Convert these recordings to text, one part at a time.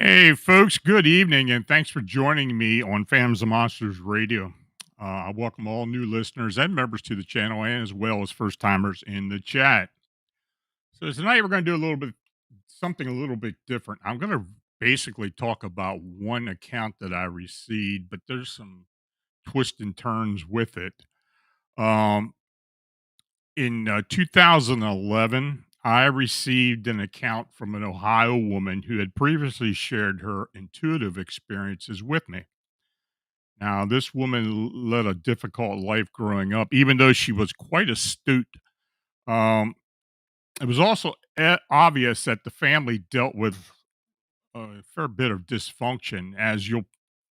Hey, folks, good evening, and thanks for joining me on Fams and Monsters Radio. I welcome all new listeners and members to the channel, and as well as first timers in the chat. So, tonight we're going to do a little bit something a little bit different. I'm going to basically talk about one account that I received, but there's some twists and turns with it. Um, in 2011, I received an account from an Ohio woman who had previously shared her intuitive experiences with me. Now, this woman led a difficult life growing up, even though she was quite astute. Um, it was also obvious that the family dealt with a fair bit of dysfunction, as you'll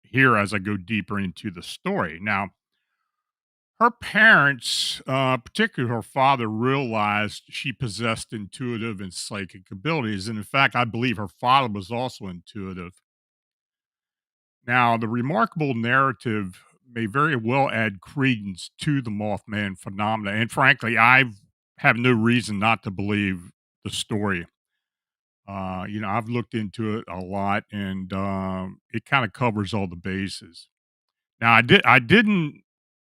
hear as I go deeper into the story. Now, her parents, particularly her father, realized she possessed intuitive and psychic abilities. And in fact, I believe her father was also intuitive. Now, the remarkable narrative may very well add credence to the Mothman phenomena. And frankly, I have no reason not to believe the story. I've looked into it a lot, and it kind of covers all the bases. Now, I didn't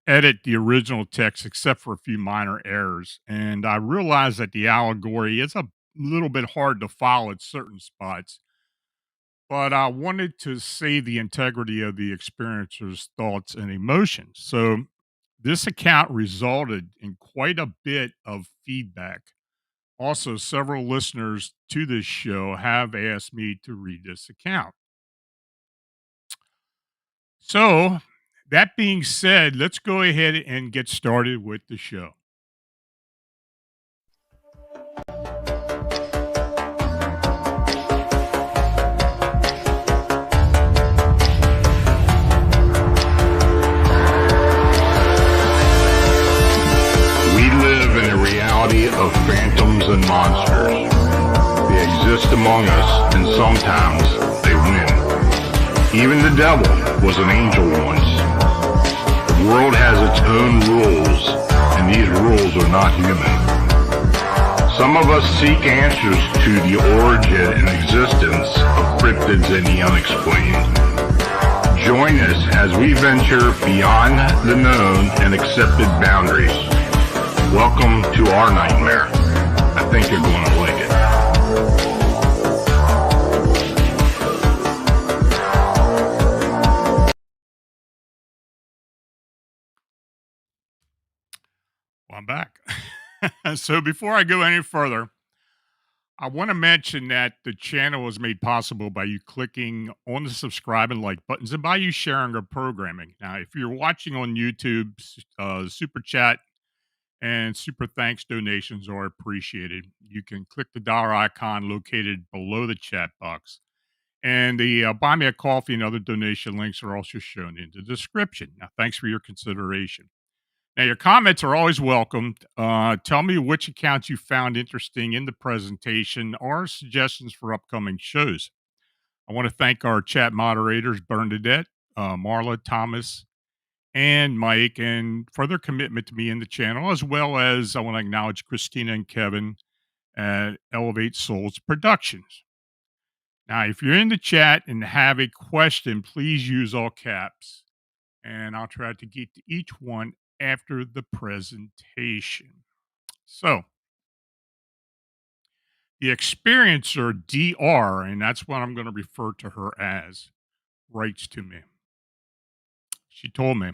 edit the original text except for a few minor errors, and I realized that the allegory is a little bit hard to follow at certain spots, but I wanted to see the integrity of the experiencer's thoughts and emotions. So this account resulted in quite a bit of feedback. Also, several listeners to this show have asked me to read this account. So, that being said, let's go ahead and get started with the show. We live in a reality of phantoms and monsters. They exist among us, and sometimes they win. Even the devil was an angel once. The world has its own rules, and these rules are not human. Some of us seek answers to the origin and existence of cryptids and the unexplained. Join us as we venture beyond the known and accepted boundaries. Welcome to our nightmare. I think you're going to like it. Well, I'm back. So, before I go any further, I want to mention that the channel was made possible by you clicking on the subscribe and like buttons and by you sharing our programming. Now, if you're watching on YouTube, super chat and super thanks donations are appreciated. You can click the dollar icon located below the chat box. And the buy me a coffee and other donation links are also shown in the description. Now, thanks for your consideration. Now, your comments are always welcomed. Tell me which accounts you found interesting in the presentation or suggestions for upcoming shows. I want to thank our chat moderators, Bernadette, Marla, Thomas, and Mike, and for their commitment to me in the channel, as well as I want to acknowledge Christina and Kevin at Elevate Souls Productions. Now, if you're in the chat and have a question, please use all caps, and I'll try to get to each one after the presentation. So, the experiencer DR, and that's what I'm going to refer to her as, writes to me. She told me,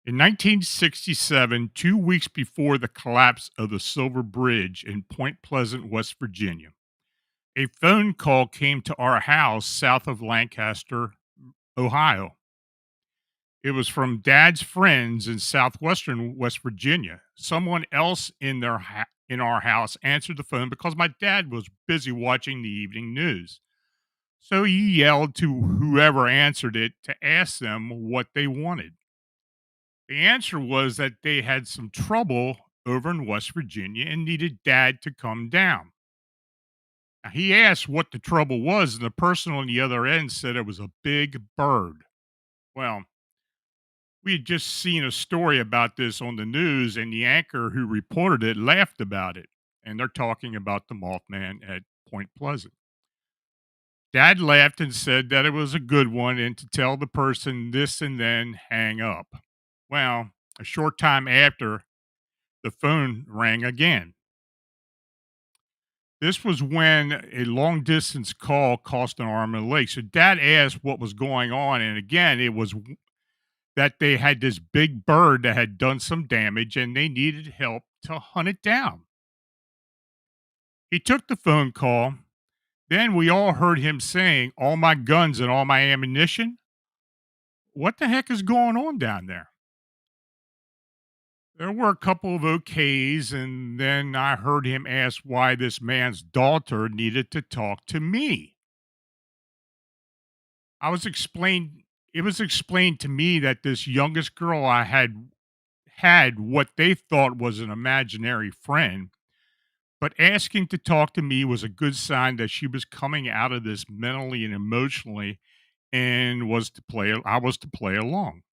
in 1967, 2 weeks before the collapse of the Silver Bridge in Point Pleasant, West Virginia, a phone call came to our house south of Lancaster, Ohio. It was from Dad's friends in southwestern West Virginia. Someone else in in our house answered the phone because my dad was busy watching the evening news. So he yelled to whoever answered it to ask them what they wanted. The answer was that they had some trouble over in West Virginia and needed Dad to come down. Now, he asked what the trouble was, and the person on the other end said it was a big bird. Well, we had just seen a story about this on the news, and the anchor who reported it laughed about it. And they're talking about the Mothman at Point Pleasant. Dad laughed and said that it was a good one and to tell the person this and then hang up. Well, a short time after, the phone rang again. This was when a long distance call cost an arm and a leg. So dad asked what was going on. And again, it was that they had this big bird that had done some damage and they needed help to hunt it down. He took the phone call. Then we all heard him saying, "All my guns and all my ammunition." What the heck is going on down there? There were a couple of okays, and then I heard him ask why this man's daughter needed to talk to me. I was explained it was explained to me that this youngest girl I had what they thought was an imaginary friend, but asking to talk to me was a good sign that she was coming out of this mentally and emotionally and I was to play along.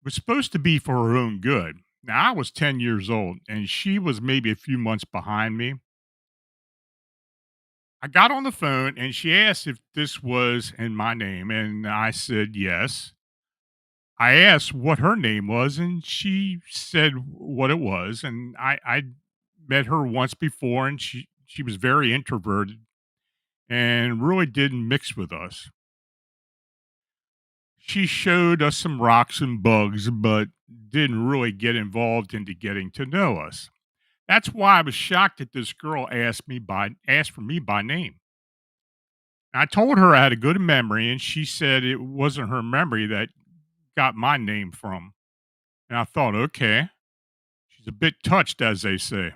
It was supposed to be for her own good. Now I was 10 years old and she was maybe a few months behind me. I got on the phone and she asked if this was in my name and I said yes. I asked what her name was and she said what it was, and I met her once before and she was very introverted and really didn't mix with us. She showed us some rocks and bugs, but didn't really get involved into getting to know us. That's why I was shocked that this girl asked for me by name. I told her I had a good memory, and she said it wasn't her memory that got my name from. And I thought, okay, she's a bit touched, as they say.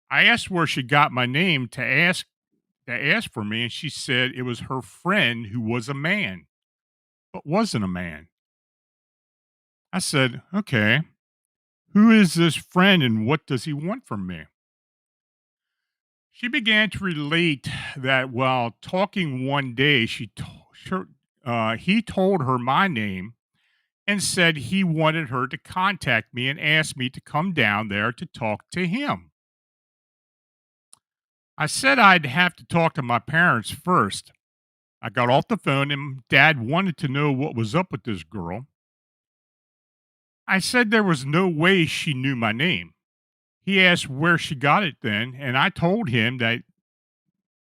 I asked where she got my name to ask for me, and she said it was her friend who was a man, but wasn't a man. I said, okay, who is this friend and what does he want from me? She began to relate that while talking one day, he told her my name and said he wanted her to contact me and asked me to come down there to talk to him. I said I'd have to talk to my parents first. I got off the phone and dad wanted to know what was up with this girl. I said there was no way she knew my name. He asked where she got it then, and I told him that,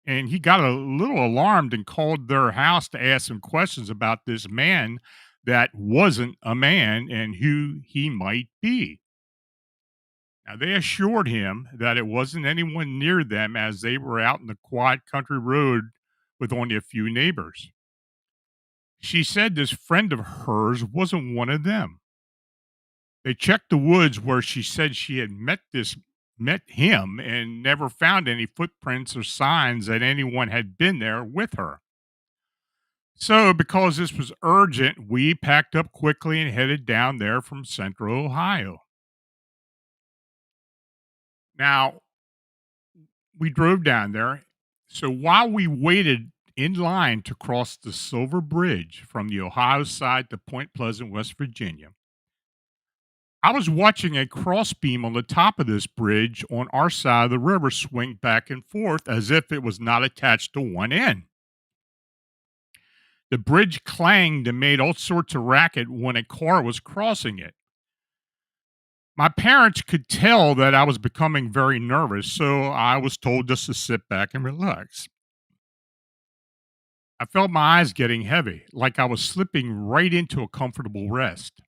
and he got a little alarmed and called their house to ask some questions about this man that wasn't a man and who he might be. Now, they assured him that it wasn't anyone near them as they were out in the quiet country road with only a few neighbors. She said this friend of hers wasn't one of them. They checked the woods where she said she had met him and never found any footprints or signs that anyone had been there with her. So, because this was urgent, we packed up quickly and headed down there from central Ohio. Now, we drove down there. So, while we waited in line to cross the Silver Bridge from the Ohio side to Point Pleasant, West Virginia, I was watching a crossbeam on the top of this bridge on our side of the river swing back and forth as if it was not attached to one end. The bridge clanged and made all sorts of racket when a car was crossing it. My parents could tell that I was becoming very nervous, so I was told just to sit back and relax. I felt my eyes getting heavy, like I was slipping right into a comfortable rest.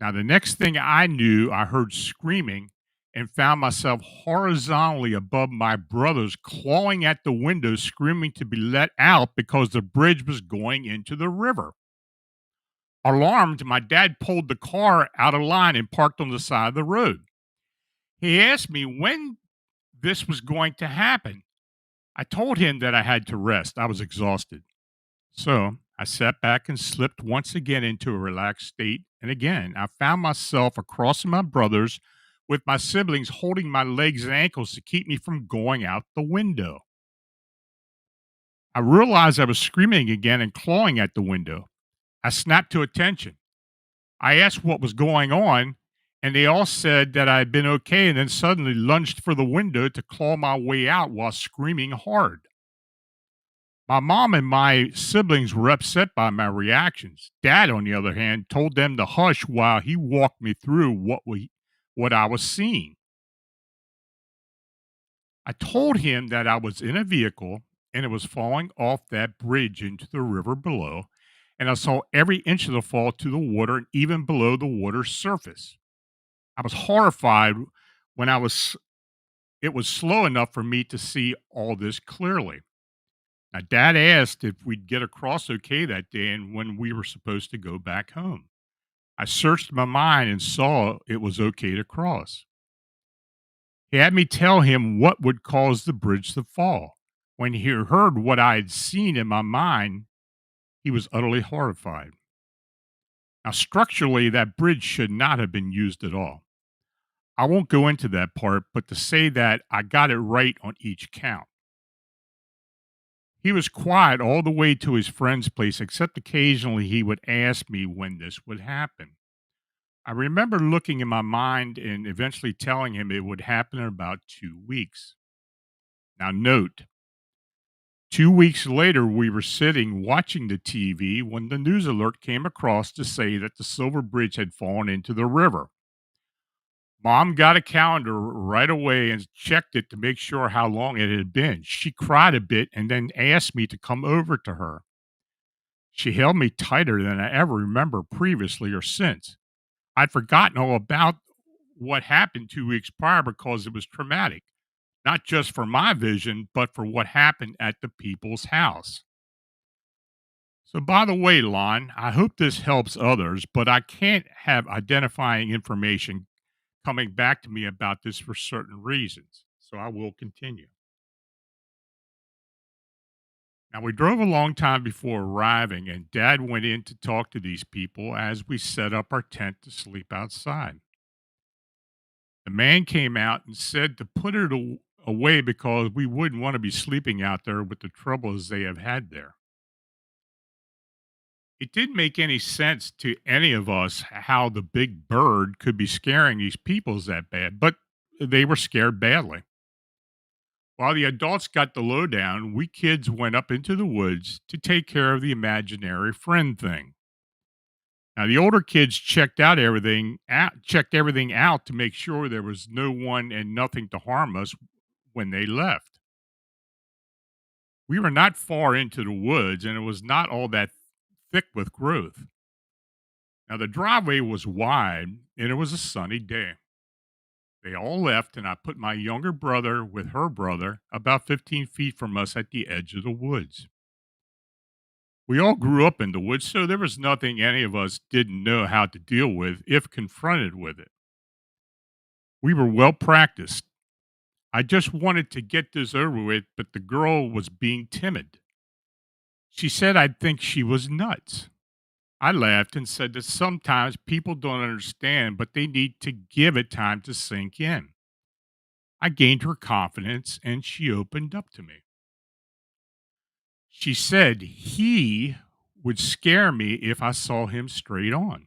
Now, the next thing I knew, I heard screaming and found myself horizontally above my brothers, clawing at the window, screaming to be let out because the bridge was going into the river. Alarmed, my dad pulled the car out of line and parked on the side of the road. He asked me when this was going to happen. I told him that I had to rest. I was exhausted. So I sat back and slipped once again into a relaxed state. And again, I found myself across from my brothers with my siblings holding my legs and ankles to keep me from going out the window. I realized I was screaming again and clawing at the window. I snapped to attention. I asked what was going on, and they all said that I had been okay, and then suddenly lunged for the window to claw my way out while screaming hard. My mom and my siblings were upset by my reactions. Dad, on the other hand, told them to hush while he walked me through what I was seeing. I told him that I was in a vehicle and it was falling off that bridge into the river below, and I saw every inch of the fall to the water and even below the water's surface. I was horrified when I was it was slow enough for me to see all this clearly. Now, Dad asked if we'd get across okay that day and when we were supposed to go back home. I searched my mind and saw it was okay to cross. He had me tell him what would cause the bridge to fall. When he heard what I had seen in my mind, he was utterly horrified. Now, structurally, that bridge should not have been used at all. I won't go into that part, but to say that I got it right on each count. He was quiet all the way to his friend's place, except occasionally he would ask me when this would happen. I remember looking in my mind and eventually telling him it would happen in about 2 weeks. Now, note, 2 weeks later, we were sitting watching the TV when the news alert came across to say that the Silver Bridge had fallen into the river. Mom got a calendar right away and checked it to make sure how long it had been. She cried a bit and then asked me to come over to her. She held me tighter than I ever remember previously or since. I'd forgotten all about what happened 2 weeks prior because it was traumatic, not just for my vision, but for what happened at the people's house. So, by the way, Lon, I hope this helps others, but I can't have identifying information coming back to me about this for certain reasons. So, I will continue. Now, we drove a long time before arriving, and Dad went in to talk to these people as we set up our tent to sleep outside. The man came out and said to put it away because we wouldn't want to be sleeping out there with the troubles they have had there. It didn't make any sense to any of us how the big bird could be scaring these peoples that bad, but they were scared badly. While the adults got the lowdown, we kids went up into the woods to take care of the imaginary friend thing. Now the older kids checked everything out to make sure there was no one and nothing to harm us when they left. We were not far into the woods and it was not all that thick with growth. Now the driveway was wide and it was a sunny day. They all left and I put my younger brother with her brother about 15 feet from us at the edge of the woods. We all grew up in the woods, so there was nothing any of us didn't know how to deal with if confronted with it. We were well practiced. I just wanted to get this over with, but the girl was being timid. She said I'd think she was nuts. I laughed and said that sometimes people don't understand, but they need to give it time to sink in. I gained her confidence and she opened up to me. She said he would scare me if I saw him straight on.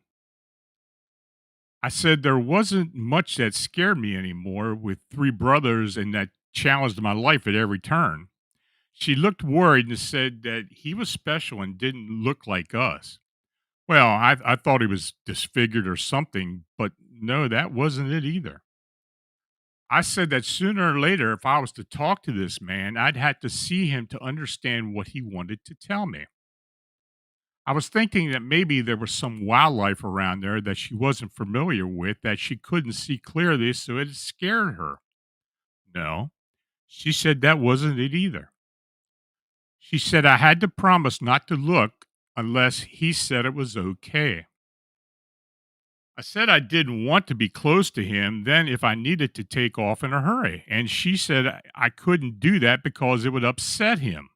I said there wasn't much that scared me anymore with three brothers and that challenged my life at every turn. She looked worried and said that he was special and didn't look like us. Well, I thought he was disfigured or something, but no, that wasn't it either. I said that sooner or later, if I was to talk to this man, I'd have to see him to understand what he wanted to tell me. I was thinking that maybe there was some wildlife around there that she wasn't familiar with that she couldn't see clearly, so it scared her. No, she said that wasn't it either. She said I had to promise not to look unless he said it was okay. I said I didn't want to be close to him then if I needed to take off in a hurry, and she said I couldn't do that because it would upset him.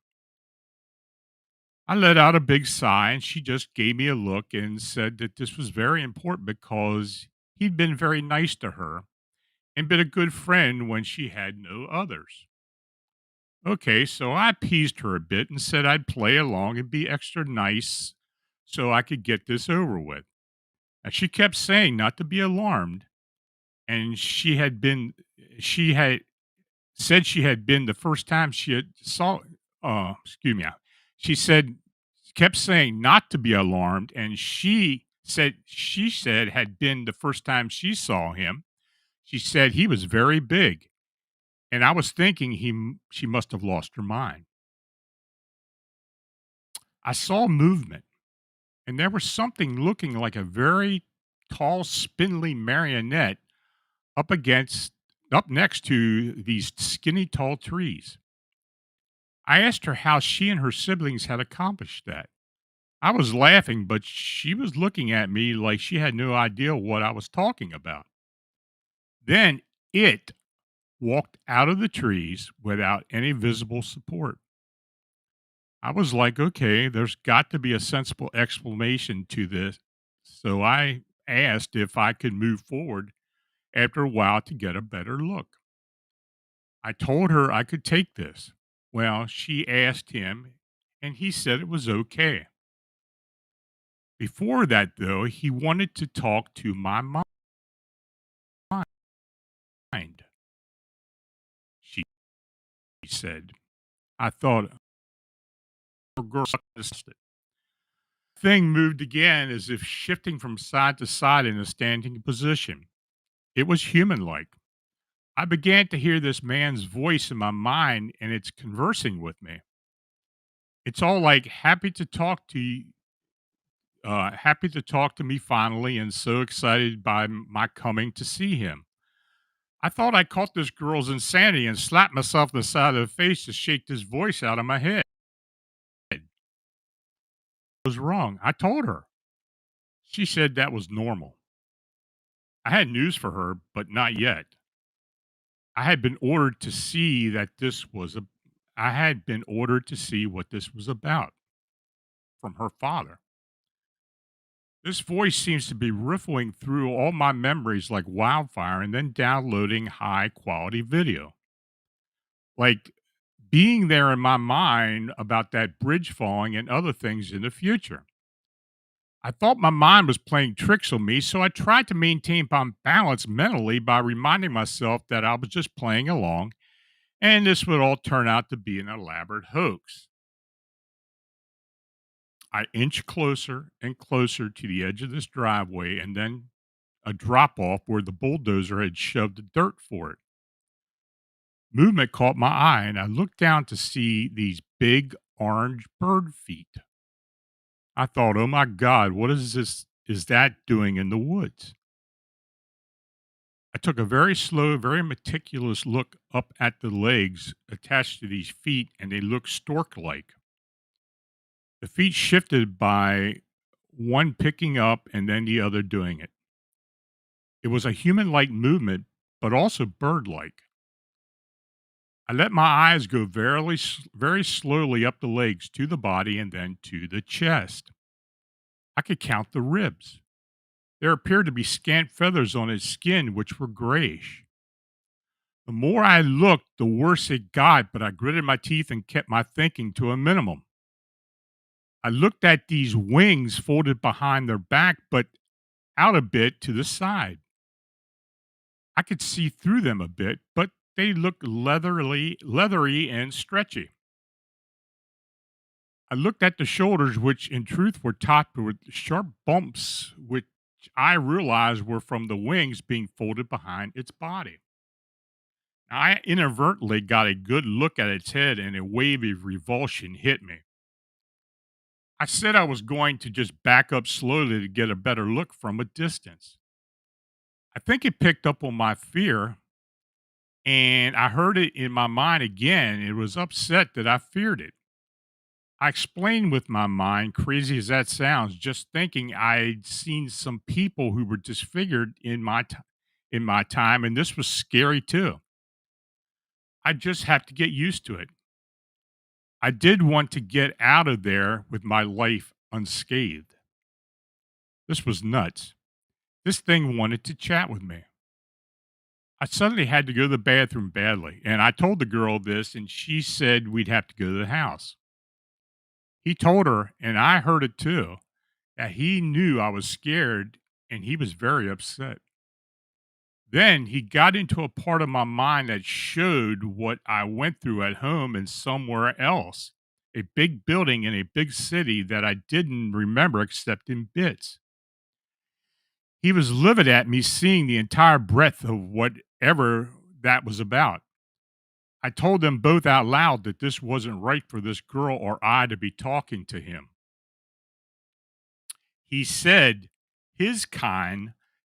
I let out a big sigh and she just gave me a look and said that this was very important because he'd been very nice to her and been a good friend when she had no others. Okay, so I appeased her a bit and said I'd play along and be extra nice so I could get this over with. And she kept saying not to be alarmed, and she had said she had been the first time she had saw excuse me. She said, kept saying not to be alarmed, and she said had been the first time she saw him. She said he was very big, and I was thinking she must have lost her mind. I saw movement, and there was something looking like a very tall, spindly marionette up against up next to these skinny tall trees. I asked her how she and her siblings had accomplished that. I was laughing, but she was looking at me like she had no idea what I was talking about. Then it walked out of the trees without any visible support. I was like, okay, there's got to be a sensible explanation to this. So I asked if I could move forward after a while to get a better look. I told her I could take this. Well, she asked him, and he said it was okay. Before that, though, he wanted to talk to my mind, she said. I thought, "Oh, girl, this thing moved again as if shifting from side to side in a standing position. It was human like. I began to hear this man's voice in my mind, and it's conversing with me. It's all like happy to talk to me finally, and so excited by my coming to see him. I thought I caught this girl's insanity and slapped myself in the side of the face to shake this voice out of my head. It was wrong. I told her. She said that was normal. I had news for her, but not yet. I had been ordered to see that this was a I had been ordered to see what this was about from her father. This voice seems to be riffling through all my memories like wildfire and then downloading high quality video. Like being there in my mind about that bridge falling and other things in the future. I thought my mind was playing tricks on me, so I tried to maintain my balance mentally by reminding myself that I was just playing along and this would all turn out to be an elaborate hoax. I inched closer and closer to the edge of this driveway and then a drop off where the bulldozer had shoved the dirt for it. Movement caught my eye, and I looked down to see these big orange bird feet. I thought, oh my God, what is this? Is that doing in the woods? I took a very slow, very meticulous look up at the legs attached to these feet, and they looked stork like. The feet shifted by one picking up and then the other doing it. It was a human like movement, but also bird like. I let my eyes go very slowly up the legs to the body and then to the chest. I could count the ribs. There appeared to be scant feathers on its skin, which were grayish. The more I looked, the worse it got, but I gritted my teeth and kept my thinking to a minimum. I looked at these wings folded behind their back, but out a bit to the side. I could see through them a bit, but they looked leathery and stretchy. I looked at the shoulders, which in truth were topped with sharp bumps, which I realized were from the wings being folded behind its body. I inadvertently got a good look at its head, and a wave of revulsion hit me. I said I was going to just back up slowly to get a better look from a distance. I think it picked up on my fear, and I heard it in my mind again. It was upset that I feared it. I explained with my mind, crazy as that sounds, just thinking I'd seen some people who were disfigured in my time, and this was scary too. I just have to get used to it. I did want to get out of there with my life unscathed. This was nuts. This thing wanted to chat with me. I suddenly had to go to the bathroom badly, and I told the girl this, and she said we'd have to go to the house. He told her, and I heard it too, that he knew I was scared and he was very upset. Then he got into a part of my mind that showed what I went through at home and somewhere else. a big building in a big city that I didn't remember except in bits. He was livid at me seeing the entire breadth of whatever that was about. I told them both out loud that this wasn't right for this girl or I to be talking to him. He said his kind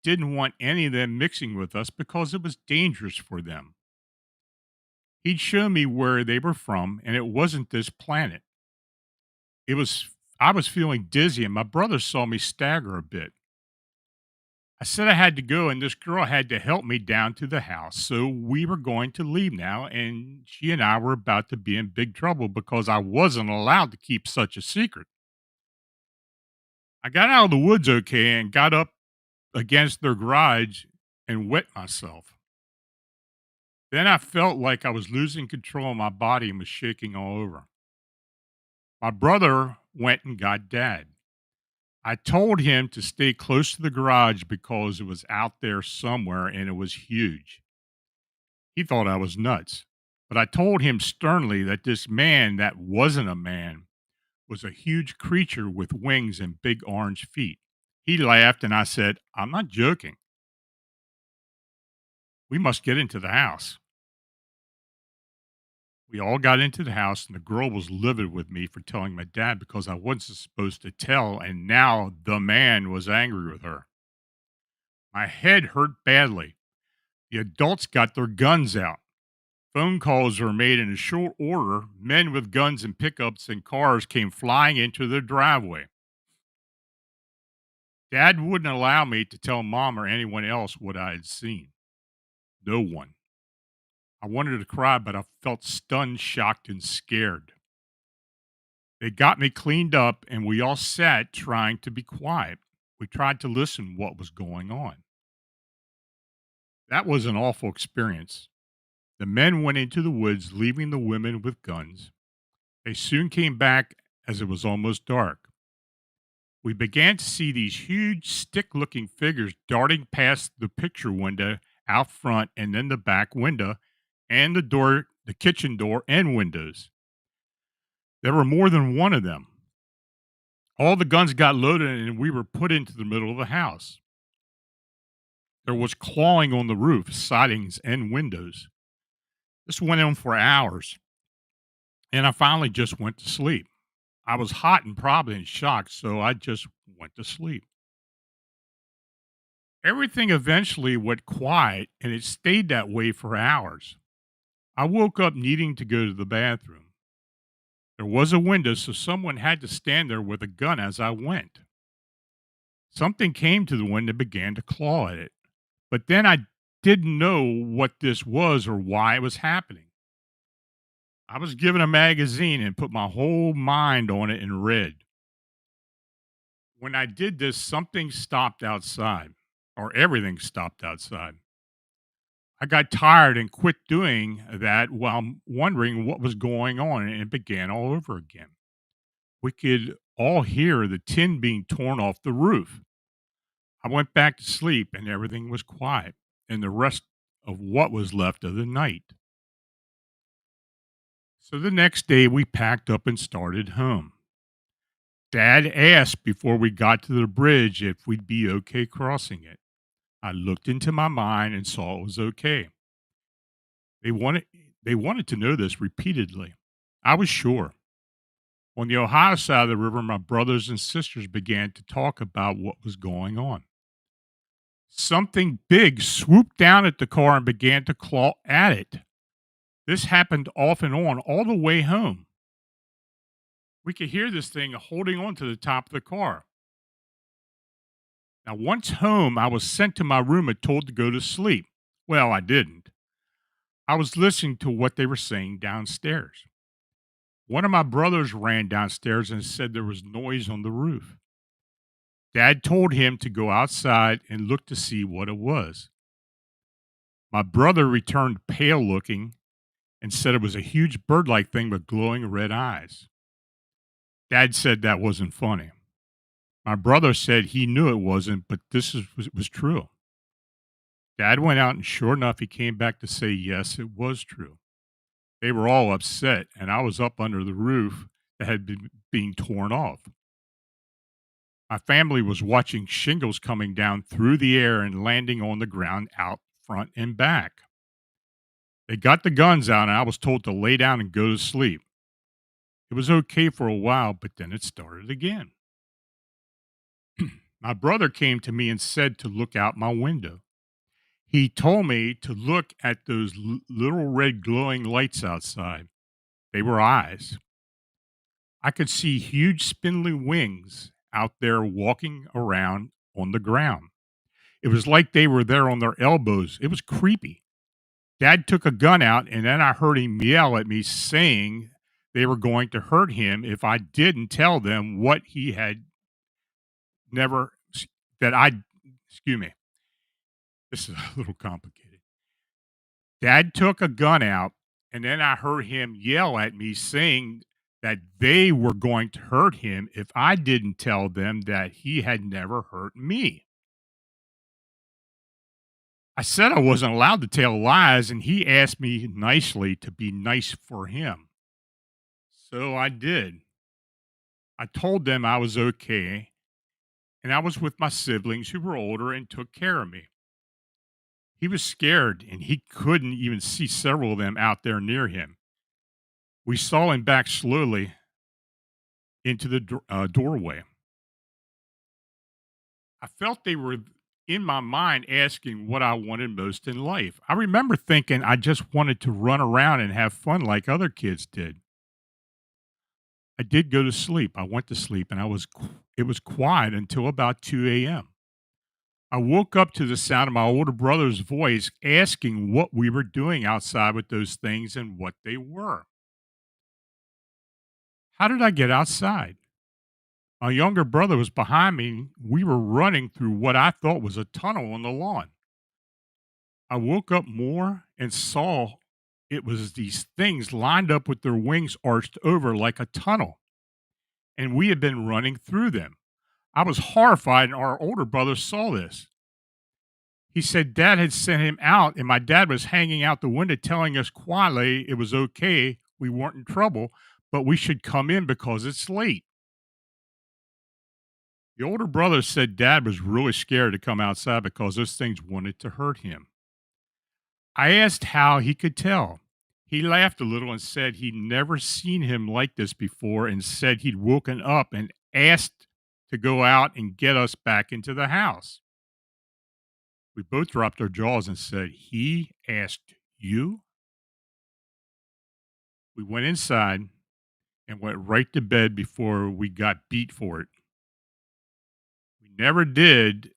didn't want any of them mixing with us because it was dangerous for them. He'd show me where they were from, and it wasn't this planet. It was I was feeling dizzy, and my brother saw me stagger a bit. I said I had to go, and this girl had to help me down to the house. So we were going to leave now, and she and I were about to be in big trouble because I wasn't allowed to keep such a secret. I got out of the woods okay and got up against their garage and wet myself. Then I felt like I was losing control of my body and was shaking all over. My brother went and got dad. I told him to stay close to the garage because it was out there somewhere and it was huge. He thought I was nuts, but I told him sternly that this man that wasn't a man was a huge creature with wings and big orange feet. He laughed and I said, "I'm not joking. We must get into the house." We all got into the house, and the girl was livid with me for telling my dad because I wasn't supposed to tell, and now the man was angry with her. My head hurt badly. The adults got their guns out. Phone calls were made in a short order. Men with guns and pickups and cars came flying into the driveway. Dad wouldn't allow me to tell mom or anyone else what I had seen. No one. I wanted to cry, but I felt stunned, shocked, and scared. They got me cleaned up, and we all sat trying to be quiet. We tried to listen what was going on. That was an awful experience. The men went into the woods, leaving the women with guns. They soon came back as it was almost dark. We began to see these huge stick looking figures darting past the picture window out front and then the back window and the door, the kitchen door and windows. There were more than one of them. All the guns got loaded and we were put into the middle of the house. There was clawing on the roof, sidings, and windows. This went on for hours, and I finally just went to sleep. I was hot and probably in shock, so I just went to sleep. Everything eventually went quiet, and it stayed that way for hours. I woke up needing to go to the bathroom. There was a window, so someone had to stand there with a gun as I went. Something came to the window and began to claw at it. But then I didn't know what this was or why it was happening. I was given a magazine and put my whole mind on it and read. When I did this, something stopped outside, or everything stopped outside. I got tired and quit doing that while wondering what was going on, and it began all over again. We could all hear the tin being torn off the roof. I went back to sleep and everything was quiet, and the rest of what was left of the night. So the next day we packed up and started home. Dad asked before we got to the bridge if we'd be okay crossing it. I looked into my mind and saw it was okay. They wanted they wanted to know this repeatedly. I was sure. On the Ohio side of the river, my brothers and sisters began to talk about what was going on. Something big swooped down at the car and began to claw at it. This happened off and on all the way home. We could hear this thing holding on to the top of the car. Now, once home, I was sent to my room and told to go to sleep. Well, I didn't. I was listening to what they were saying downstairs. One of my brothers ran downstairs and said there was noise on the roof. Dad told him to go outside and look to see what it was. My brother returned pale looking and said it was a huge bird like thing with glowing red eyes. Dad said that wasn't funny. My brother said he knew it wasn't, but was true. Dad went out, and sure enough, he came back to say, yes, it was true. They were all upset, and I was up under the roof that had been being torn off. My family was watching shingles coming down through the air and landing on the ground out front and back. They got the guns out, and I was told to lay down and go to sleep. It was okay for a while, but then it started again. My brother came to me and said to look out my window. He told me to look at those little red glowing lights outside. They were eyes. I could see huge spindly wings out there walking around on the ground. It was like they were there on their elbows. It was creepy. Dad took a gun out, and then I heard him yell at me saying they were going to hurt him if I didn't tell them what he had never, that I, excuse me, this is a little complicated. Dad took a gun out, and then I heard him yell at me saying that they were going to hurt him if I didn't tell them that he had never hurt me. I said I wasn't allowed to tell lies, and he asked me nicely to be nice for him. So I did. I told them I was okay, and I was with my siblings who were older and took care of me. He was scared, and he couldn't even see several of them out there near him. We saw him back slowly into the doorway. I felt they were in my mind asking what I wanted most in life. I remember thinking I just wanted to run around and have fun like other kids did. I did go to sleep. I went to sleep, and it was quiet until about 2 a.m. I woke up to the sound of my older brother's voice asking what we were doing outside with those things and what they were. How did I get outside? My younger brother was behind me. We were running through what I thought was a tunnel on the lawn. I woke up more and saw it was these things lined up with their wings arched over like a tunnel, and we had been running through them. I was horrified, and our older brother saw this. He said dad had sent him out, and my dad was hanging out the window telling us quietly it was okay, we weren't in trouble, but we should come in because it's late. The older brother said dad was really scared to come outside because those things wanted to hurt him. I asked how he could tell. He laughed a little and said he'd never seen him like this before, and said he'd woken up and asked to go out and get us back into the house. We both dropped our jaws and said, "He asked you?" We went inside and went right to bed before we got beat for it. We never did,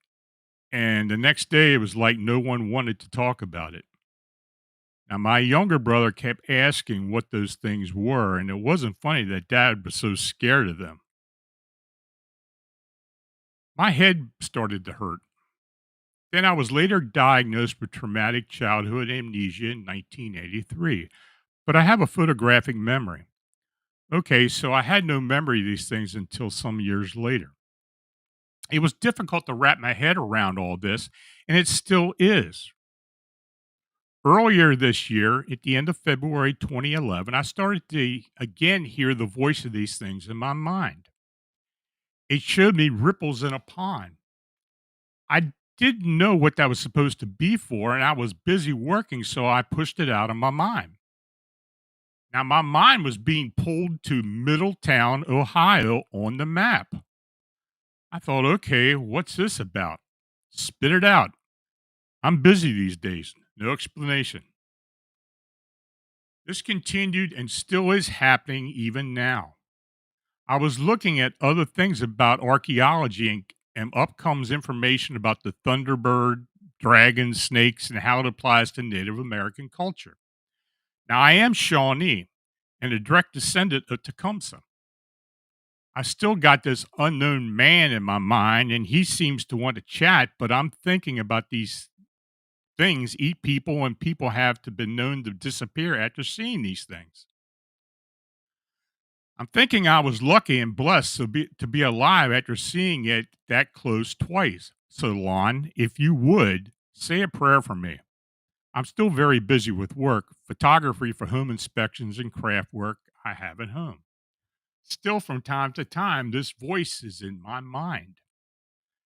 and the next day it was like no one wanted to talk about it. Now, my younger brother kept asking what those things were, and it wasn't funny that dad was so scared of them. My head started to hurt. Then I was later diagnosed with traumatic childhood amnesia in 1983, but I have a photographic memory. Okay, so I had no memory of these things until some years later. It was difficult to wrap my head around all this, and it still is. Earlier this year, at the end of February 2011, I started to again hear the voice of these things in my mind. It showed me ripples in a pond. I didn't know what that was supposed to be for, and I was busy working, so I pushed it out of my mind. Now, my mind was being pulled to Middletown, Ohio on the map. I thought, okay, what's this about? Spit it out. I'm busy these days. No explanation. This continued and still is happening even now. I was looking at other things about archaeology, and up comes information about the Thunderbird, dragons, snakes, and how it applies to Native American culture. Now, I am Shawnee and a direct descendant of Tecumseh. I still got this unknown man in my mind, and he seems to want to chat, but I'm thinking about these things eat people, and people have to been known to disappear after seeing these things. I'm thinking I was lucky and blessed to be alive after seeing it that close twice. So, Lon, if you would, say a prayer for me. I'm still very busy with work, photography for home inspections and craft work I have at home. Still, from time to time, this voice is in my mind.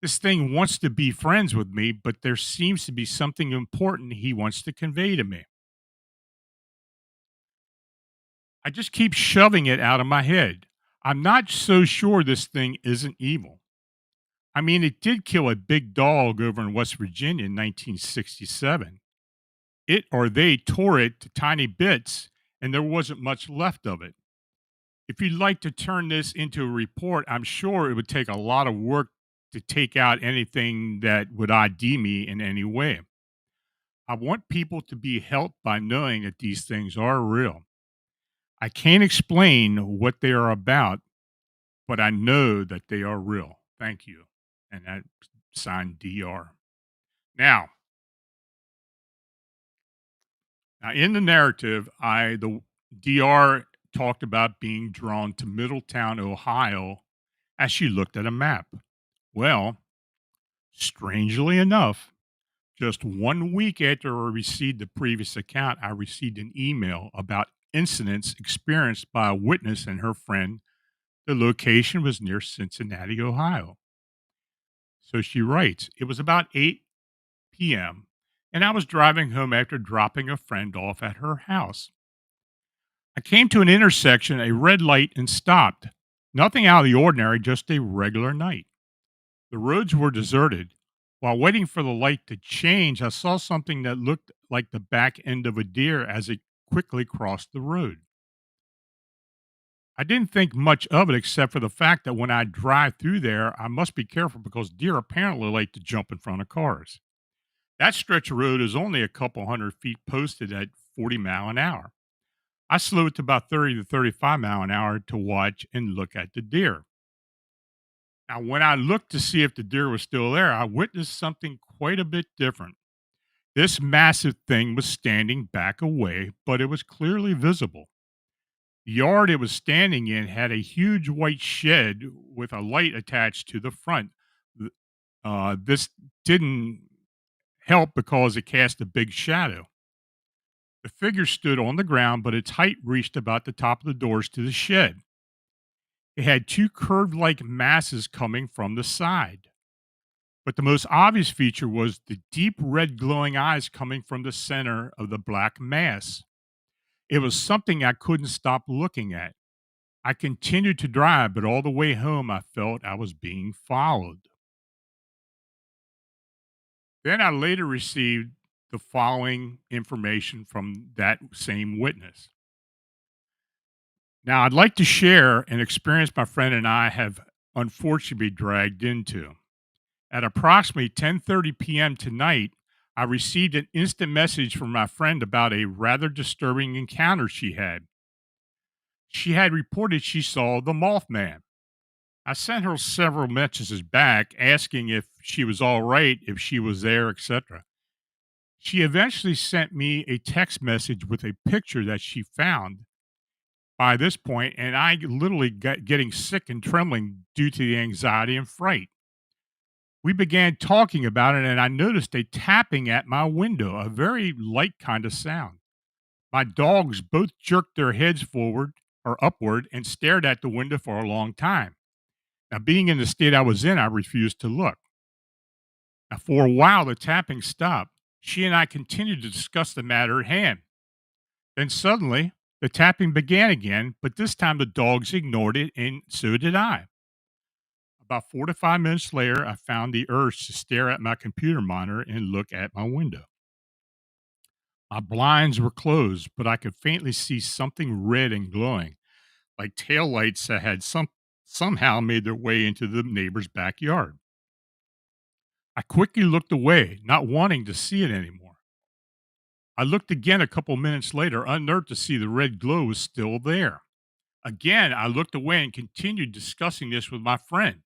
This thing wants to be friends with me, but there seems to be something important he wants to convey to me. I just keep shoving it out of my head. I'm not so sure this thing isn't evil. I mean, it did kill a big dog over in West Virginia in 1967. It or they tore it to tiny bits, and there wasn't much left of it. If you'd like to turn this into a report, I'm sure it would take a lot of work to take out anything that would ID me in any way. I want people to be helped by knowing that these things are real. I can't explain what they are about, but I know that they are real. Thank you. And that signed DR. Now, now in the narrative, the DR talked about being drawn to Middletown, Ohio, as she looked at a map. Well, strangely enough, just 1 week after I received the previous account, I received an email about incidents experienced by a witness and her friend. The location was near Cincinnati, Ohio. So she writes, it was about 8 p.m., and I was driving home after dropping a friend off at her house. I came to an intersection, a red light, and stopped. Nothing out of the ordinary, just a regular night. The roads were deserted. While waiting for the light to change, I saw something that looked like the back end of a deer as it quickly crossed the road. I didn't think much of it except for the fact that when I drive through there, I must be careful because deer apparently like to jump in front of cars. That stretch of road is only a couple hundred feet posted at 40 mile an hour. I slowed to about 30 to 35 mile an hour to watch and look at the deer. Now, when I looked to see if the deer was still there, I witnessed something quite a bit different. This massive thing was standing back away, but it was clearly visible. The yard it was standing in had a huge white shed with a light attached to the front. This didn't help because it cast a big shadow. The figure stood on the ground, but its height reached about the top of the doors to the shed. It had two curved like masses coming from the side. But the most obvious feature was the deep red glowing eyes coming from the center of the black mass. It was something I couldn't stop looking at. I continued to drive, but all the way home I felt I was being followed. Then I later received the following information from that same witness. Now, I'd like to share an experience my friend and I have unfortunately been dragged into. At approximately 10:30 p.m. tonight, I received an instant message from my friend about a rather disturbing encounter she had. She had reported she saw the Mothman. I sent her several messages back asking if she was all right, if she was there, etc. She eventually sent me a text message with a picture that she found by this point, and I literally got getting sick and trembling due to the anxiety and fright. We began talking about it, and I noticed a tapping at my window, a very light kind of sound. My dogs both jerked their heads forward or upward and stared at the window for a long time. Now, being in the state I was in, I refused to look. Now, for a while, the tapping stopped. She and I continued to discuss the matter at hand. Then suddenly, the tapping began again, but this time the dogs ignored it, and so did I. About 4 to 5 minutes later, I found the urge to stare at my computer monitor and look at my window. My blinds were closed, but I could faintly see something red and glowing, like taillights that had somehow made their way into the neighbor's backyard. I quickly looked away, not wanting to see it anymore. I looked again a couple minutes later, unnerved to see the red glow was still there. Again, I looked away and continued discussing this with my friend.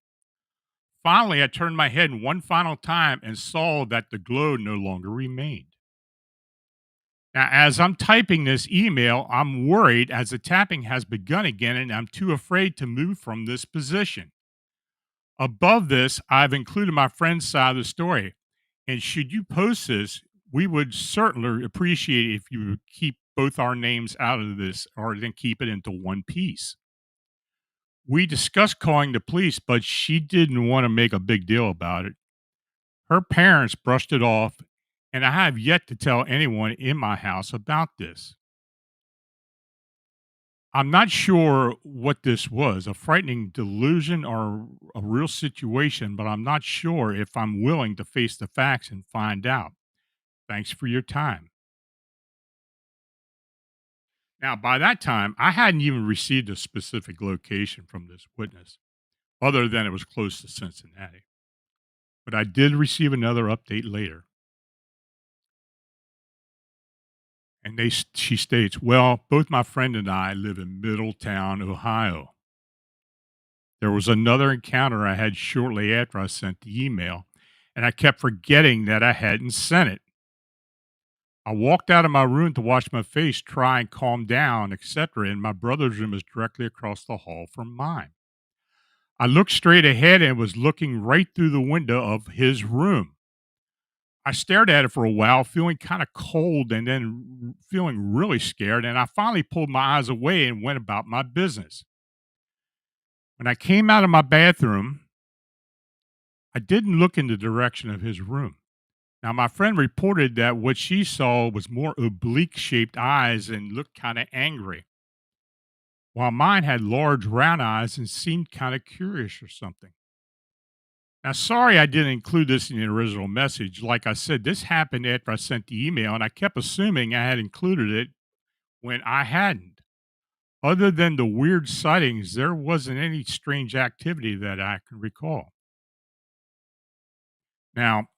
Finally, I turned my head one final time and saw that the glow no longer remained. Now, as I'm typing this email, I'm worried as the tapping has begun again and I'm too afraid to move from this position. Above this, I've included my friend's side of the story. And should you post this, we would certainly appreciate it if you would keep both our names out of this or then keep it into one piece. We discussed calling the police, but she didn't want to make a big deal about it. Her parents brushed it off, and I have yet to tell anyone in my house about this. I'm not sure what this was, a frightening delusion or a real situation, but I'm not sure if I'm willing to face the facts and find out. Thanks for your time. Now, by that time, I hadn't even received a specific location from this witness, other than it was close to Cincinnati. But I did receive another update later, and she states, "Well, both my friend and I live in Middletown, Ohio. There was another encounter I had shortly after I sent the email, and I kept forgetting that I hadn't sent it. I walked out of my room to wash my face, try and calm down, etc., and my brother's room is directly across the hall from mine. I looked straight ahead and was looking right through the window of his room. I stared at it for a while, feeling kind of cold and then feeling really scared, and I finally pulled my eyes away and went about my business. When I came out of my bathroom, I didn't look in the direction of his room. Now, my friend reported that what she saw was more oblique shaped eyes and looked kind of angry, while mine had large round eyes and seemed kind of curious or something. Now, sorry I didn't include this in the original message. Like I said, this happened after I sent the email, and I kept assuming I had included it when I hadn't. Other than the weird sightings, there wasn't any strange activity that I can recall. Now,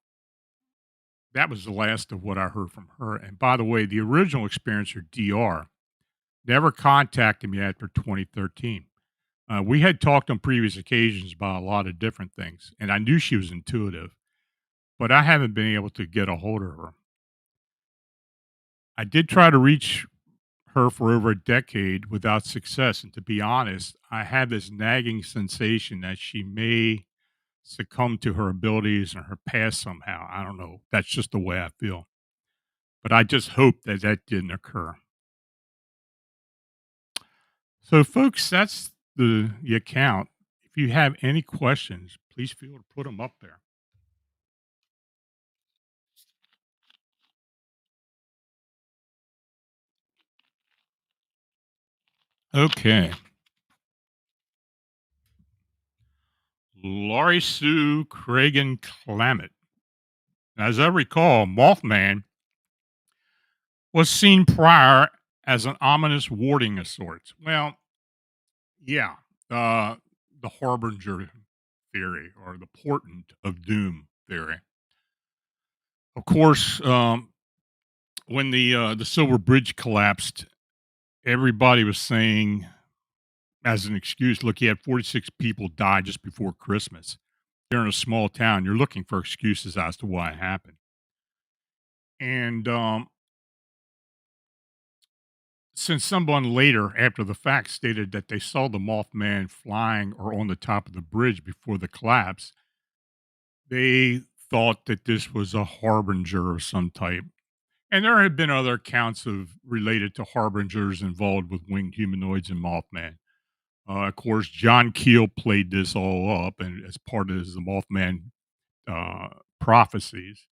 that was the last of what I heard from her. And by the way, the original experiencer, DR, never contacted me after 2013. We had talked on previous occasions about a lot of different things, and I knew she was intuitive, but I haven't been able to get a hold of her. I did try to reach her for over a decade without success. And to be honest, I have this nagging sensation that she may succumb to her abilities and her past somehow. I don't know. That's just the way I feel. But I just hope that that didn't occur. So, folks, that's the account. If you have any questions, please feel to put them up there. Okay. Laurie Sue Cragen Clammett. As I recall, Mothman was seen prior as an ominous warding of sorts. Well, yeah, uh, the harbinger theory or the portent of doom theory. Of course, when the Silver Bridge collapsed, everybody was saying as an excuse, "Look, you had 46 people die just before Christmas. You're in a small town. You're looking for excuses as to why it happened." And since someone later, after the fact, stated that they saw the Mothman flying or on the top of the bridge before the collapse, they thought that this was a harbinger of some type. And there have been other accounts of related to harbingers involved with winged humanoids and Mothman. Of course, John Keel played this all up, and as part of the Mothman prophecies.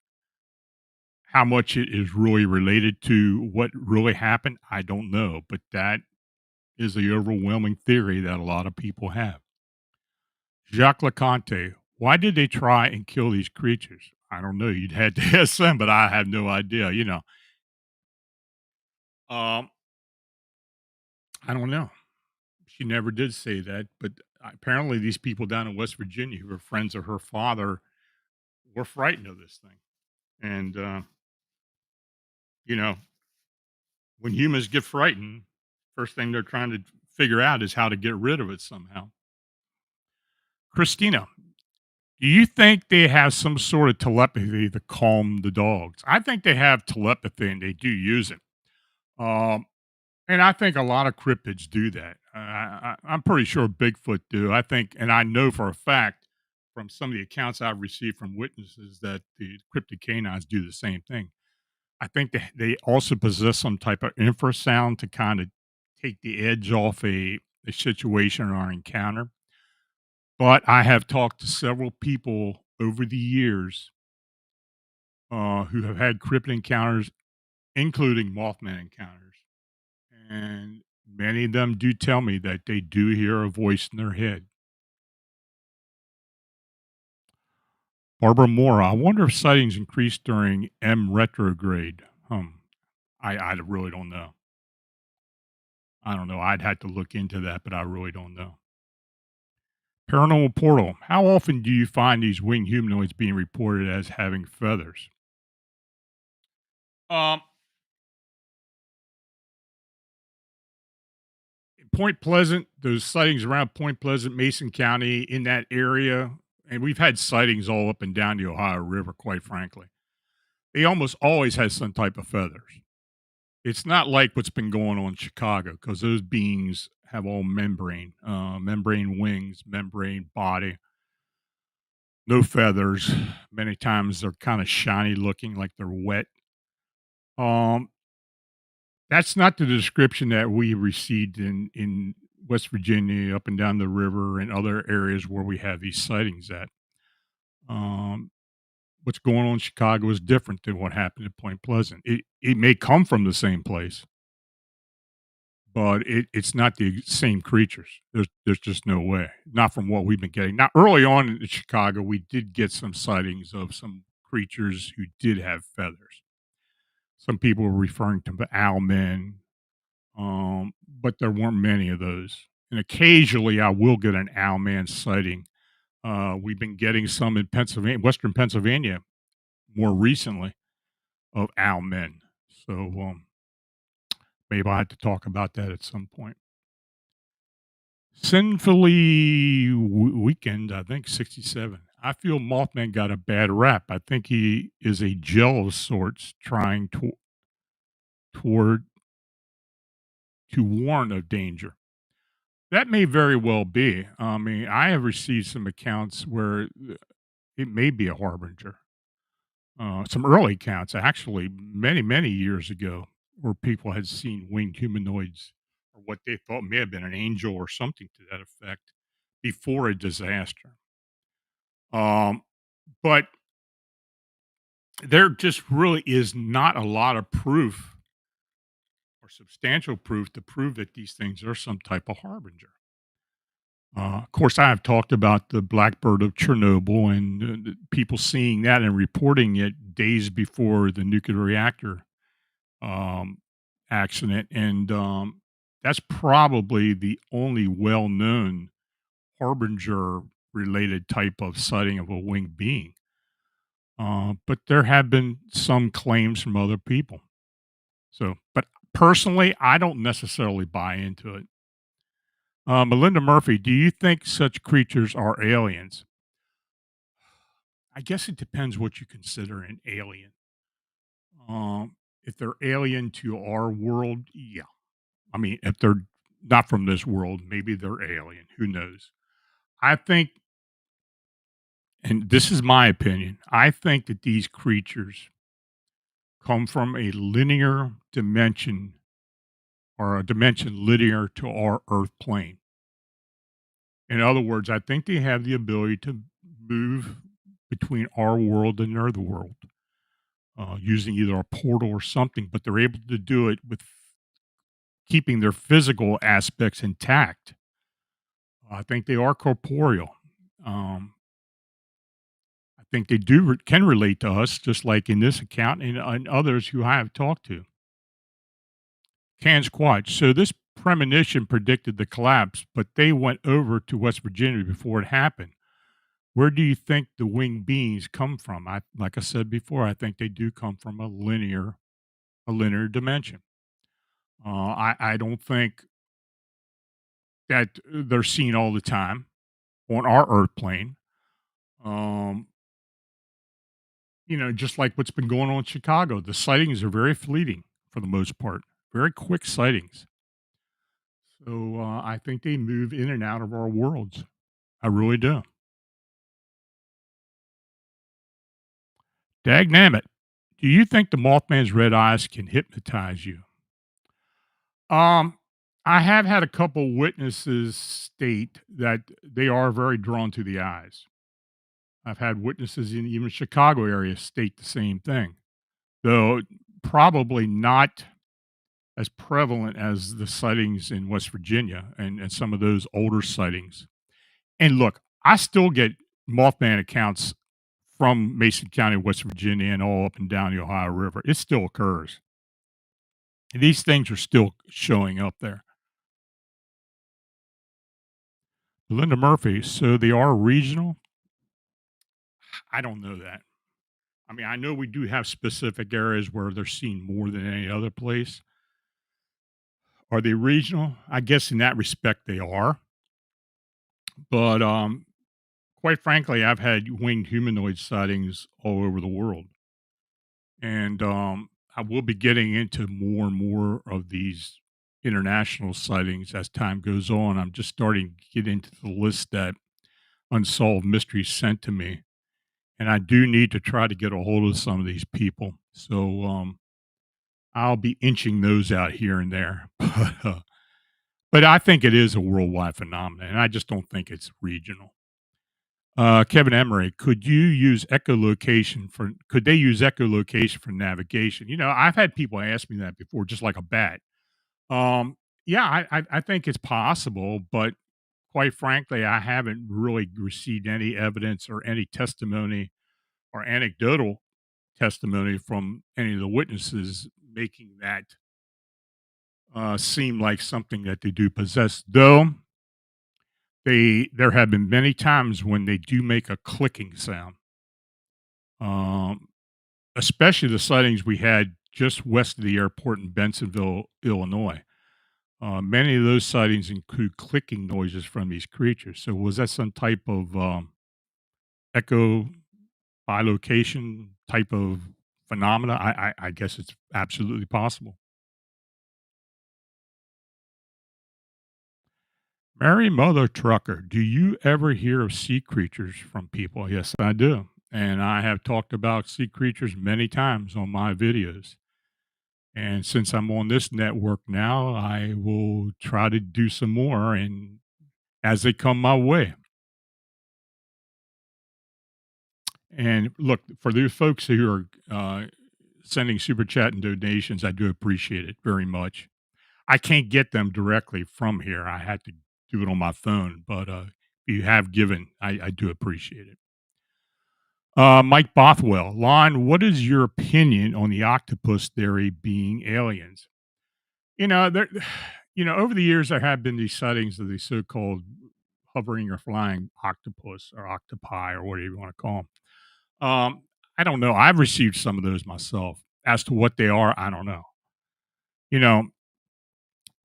How much it is really related to what really happened, I don't know, but that is the overwhelming theory that a lot of people have. Jacques Leconte, why did they try and kill these creatures? I don't know. You'd had to ask them, but I have no idea. Um, I don't know. She never did say that, but apparently these people down in West Virginia who were friends of her father were frightened of this thing. And, you know, when humans get frightened, first thing they're trying to figure out is how to get rid of it somehow. Christina, do you think they have some sort of telepathy to calm the dogs? I think they have telepathy and they do use it. Um, and I think a lot of cryptids do that. I'm pretty sure Bigfoot do. I think, and I know for a fact from some of the accounts I've received from witnesses that the cryptid canines do the same thing. I think they also possess some type of infrasound to kind of take the edge off a a situation or an encounter, but I have talked to several people over the years who have had cryptid encounters, including Mothman encounters. And many of them do tell me that they do hear a voice in their head. Barbara Moore, I wonder if sightings increase during M retrograde. I really don't know. I don't know. I'd have to look into that, but I really don't know. Paranormal Portal, how often do you find these winged humanoids being reported as having feathers? Um, Point Pleasant, those sightings around Point Pleasant, Mason County, in that area, and we've had sightings all up and down the Ohio River, quite frankly. They almost always have some type of feathers. It's not like what's been going on in Chicago because those beings have all membrane wings, membrane body, no feathers. Many times they're kind of shiny looking, like they're wet. Um, that's not the description that we received in West Virginia, up and down the river, and other areas where we have these sightings at. Um, what's going on in Chicago is different than what happened at Point Pleasant. It may come from the same place, but it's not the same creatures. There's just no way. Not from what we've been getting. Now, early on in Chicago, we did get some sightings of some creatures who did have feathers. Some people were referring to the owl men, but there weren't many of those. And occasionally, I will get an owl man sighting. We've been getting some in Pennsylvania, Western Pennsylvania, more recently, of owl men. So maybe I will have to talk about that at some point. Sinfully Weekend, I think 67. I feel Mothman got a bad rap. I think he is a gel of sorts trying toward to warn of danger. That may very well be. I mean, I have received some accounts where it may be a harbinger. Some early accounts, actually, many, many years ago, where people had seen winged humanoids or what they thought may have been an angel or something to that effect before a disaster. Um, but there just really is not a lot of proof or substantial proof to prove that these things are some type of harbinger. Of course, I have talked about the blackbird of Chernobyl and the people seeing that and reporting it days before the nuclear reactor um, accident. And that's probably the only well known harbinger related type of sighting of a winged being. But there have been some claims from other people. So, but personally, I don't necessarily buy into it. Melinda Murphy, do you think such creatures are aliens? I guess it depends what you consider an alien. If they're alien to our world, yeah. I mean, if they're not from this world, maybe they're alien. Who knows? I think, and this is my opinion, I think that these creatures come from a linear dimension or a dimension linear to our Earth plane. In other words, I think they have the ability to move between our world and their world using either a portal or something, but they're able to do it with keeping their physical aspects intact. I think they are corporeal. Um, I think they can relate to us, just like in this account and others who I have talked to. Can Squatch. So this premonition predicted the collapse, but they went over to West Virginia before it happened. Where do you think the winged beings come from? Like I said before, I think they do come from a linear dimension. I don't think that they're seen all the time on our Earth plane. Um, just like what's been going on in Chicago, the sightings are very fleeting for the most part, very quick sightings. So I think they move in and out of our worlds. I really do. Dagnammit, do you think the Mothman's red eyes can hypnotize you? Um, I have had a couple witnesses state that they are very drawn to the eyes. I've had witnesses in even Chicago area state the same thing, though probably not as prevalent as the sightings in West Virginia and some of those older sightings. And look, I still get Mothman accounts from Mason County, West Virginia, and all up and down the Ohio River. It still occurs. These things are still showing up there. Linda Murphy, so they are regional? I don't know that. I mean, I know we do have specific areas where they're seen more than any other place. Are they regional? I guess in that respect they are. But quite frankly, I've had winged humanoid sightings all over the world. And I will be getting into more and more of these international sightings as time goes on. I'm just starting to get into the list that Unsolved Mysteries sent to me. And I do need to try to get a hold of some of these people. So I'll be inching those out here and there. But I think it is a worldwide phenomenon, and I just don't think it's regional. Kevin Emery, could they use echolocation for navigation? I've had people ask me that before, just like a bat. Um, yeah, I think it's possible, but quite frankly, I haven't really received any evidence or any testimony or anecdotal testimony from any of the witnesses making that seem like something that they do possess. Though there have been many times when they do make a clicking sound. Um, Especially the sightings we had just west of the airport in Bensenville, Illinois. Many of those sightings include clicking noises from these creatures. So, was that some type of echo bilocation type of phenomena? I guess it's absolutely possible. Mary Mother Trucker, do you ever hear of sea creatures from people? Yes, I do. And I have talked about sea creatures many times on my videos. And since I'm on this network now, I will try to do some more and as they come my way. And look, for those folks who are sending super chat and donations, I do appreciate it very much. I can't get them directly from here. I had to do it on my phone, but if you have given, I do appreciate it. Mike Bothwell, Lon, what is your opinion on the octopus theory being aliens? There, over the years there have been these sightings of these so-called hovering or flying octopus or octopi or whatever you want to call them. I don't know. I've received some of those myself. As to what they are, I don't know. You know,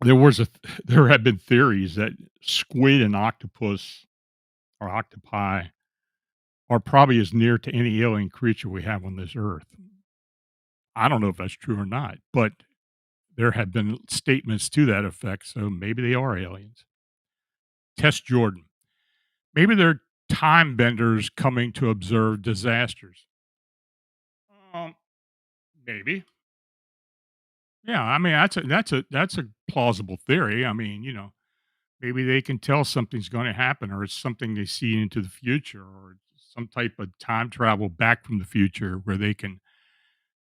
there have been theories that squid and octopus or octopi are probably as near to any alien creature we have on this earth. I don't know if that's true or not, but there have been statements to that effect, so maybe they are aliens. Tess Jordan. Maybe they're time benders coming to observe disasters. Um, Maybe. Yeah, I mean that's a plausible theory. I mean, maybe they can tell something's going to happen, or it's something they see into the future, or some type of time travel back from the future where they can,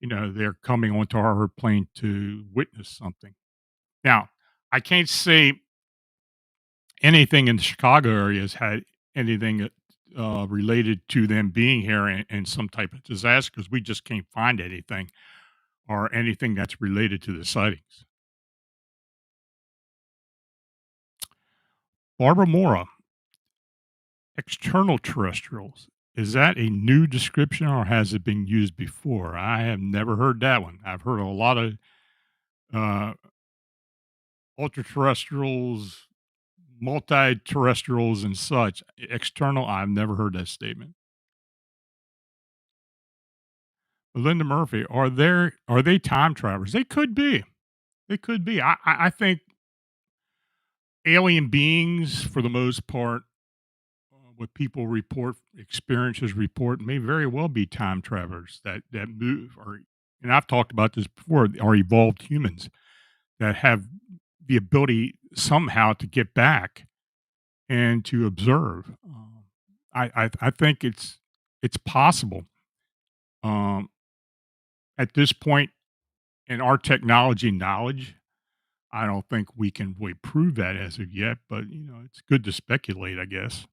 they're coming onto our plane to witness something. Now, I can't say anything in the Chicago area has had anything related to them being here in some type of disaster because we just can't find anything or anything that's related to the sightings. Barbara Mora, external terrestrials. Is that a new description or has it been used before? I have never heard that one. I've heard a lot of uh, ultra terrestrials, multi terrestrials, and such. External, I've never heard that statement. Linda Murphy, are they time travelers? They could be. They could be. I think alien beings, for the most part, what people report, experiences report, may very well be time travelers that move. Or, and I've talked about this before, are evolved humans that have the ability somehow to get back and to observe. I think it's possible. Um, at this point in our technology knowledge, I don't think we can really prove that as of yet, but it's good to speculate, I guess.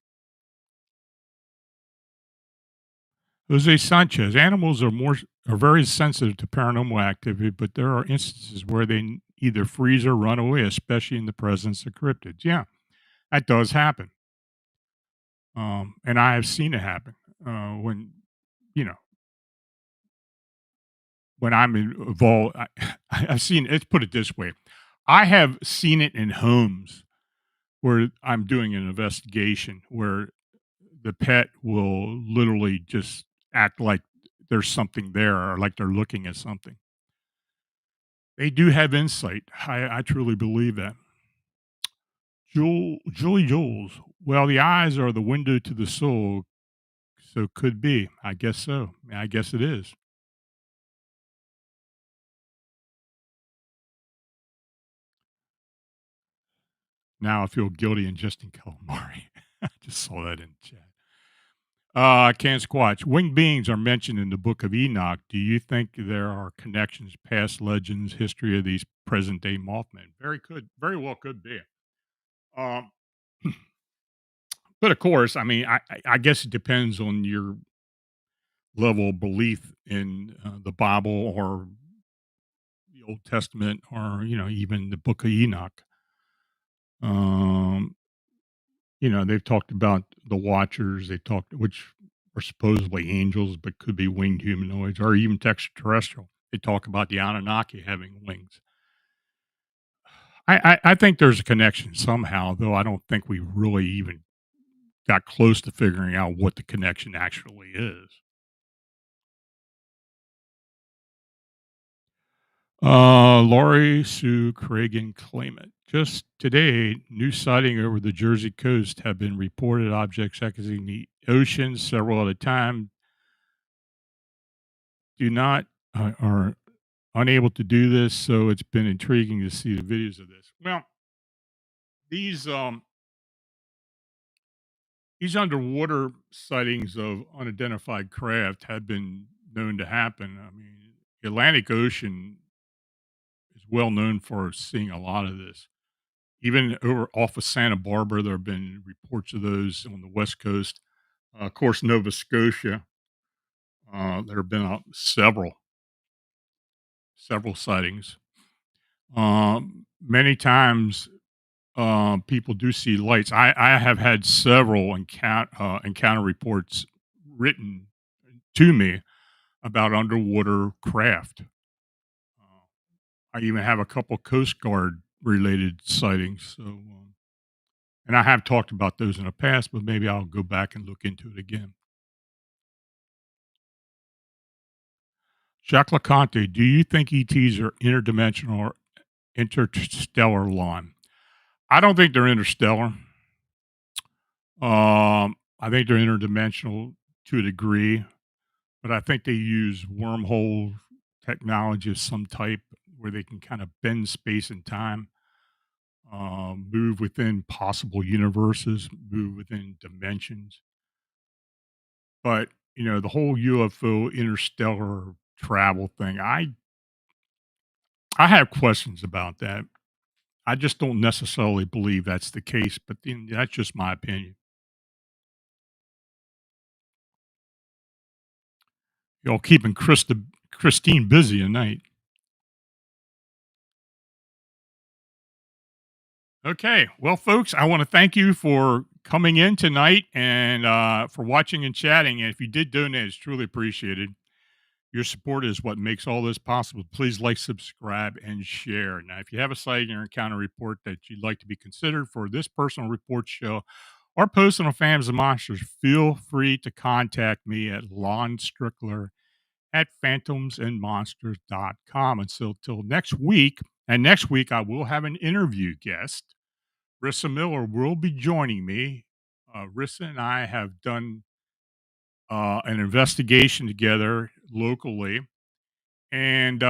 Jose Sanchez, animals are very sensitive to paranormal activity, but there are instances where they either freeze or run away, especially in the presence of cryptids. Yeah, that does happen. And I have seen it happen when you know when I'm involved. I've seen. Let's put it this way: I have seen it in homes where I'm doing an investigation where the pet will literally just act like there's something there or like they're looking at something. They do have insight. I truly believe that. Julie Jules. Well, the eyes are the window to the soul, so could be. I guess so. I guess it is. Now I feel guilty ingesting calamari. I just saw that in chat. Can't squatch. Winged beings are mentioned in the book of Enoch. Do you think there are connections, past legends, history of these present day Mothman? Very well could be. Um, but of course, I mean, I guess it depends on your level of belief in the Bible or the Old Testament or even the book of Enoch. Um, they've talked about the Watchers. They talked, which are supposedly angels, but could be winged humanoids or even extraterrestrial. They talk about the Anunnaki having wings. I think there's a connection somehow, though I don't think we really even got close to figuring out what the connection actually is. Laurie Sue Cragen claimant. Just today, new sighting over the Jersey coast have been reported. Objects exiting the ocean several at a time. Do not are unable to do this, so it's been intriguing to see the videos of this. Well, these um these underwater sightings of unidentified craft have been known to happen. I mean, the Atlantic Ocean is well known for seeing a lot of this. Even over off of Santa Barbara, there have been reports of those on the West Coast. Of course, Nova Scotia, there have been several sightings. Many times, people do see lights. I have had several encounter reports written to me about underwater craft. I even have a couple Coast Guard related sightings. So, and I have talked about those in the past, but maybe I'll go back and look into it again. Jacques LeConte, do you think ETs are interdimensional or interstellar, Lon? I don't think they're interstellar. I think they're interdimensional to a degree, but I think they use wormhole technology of some type where they can kind of bend space and time, move within possible universes, move within dimensions. But the whole UFO interstellar travel thing, I have questions about that. I just don't necessarily believe that's the case, but that's just my opinion. Y'all keeping Christine busy tonight. Okay. Well, folks, I want to thank you for coming in tonight and for watching and chatting. And if you did donate, it's truly appreciated. Your support is what makes all this possible. Please like, subscribe, and share. Now, if you have a sighting or encounter report that you'd like to be considered for this personal report show or post on Fams and Monsters, feel free to contact me at Lon Strickler at phantomsandmonsters.com. Until next week, and next week I will have an interview guest. Rissa Miller will be joining me. Rissa and I have done an investigation together locally, and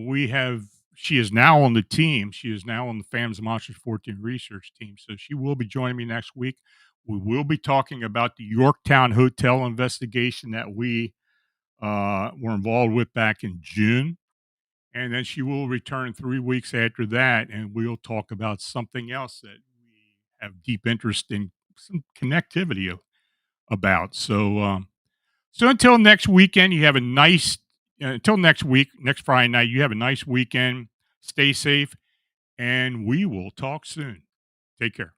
we have she is now on the team. She is now on the Fams Monsters 14 research team. So she will be joining me next week. We will be talking about the Yorktown Hotel investigation that we were involved with back in June. And then she will return 3 weeks after that, and we'll talk about something else that we have deep interest in, some connectivity about. So until next weekend, you have a nice. Until next week, next Friday night, you have a nice weekend. Stay safe, and we will talk soon. Take care.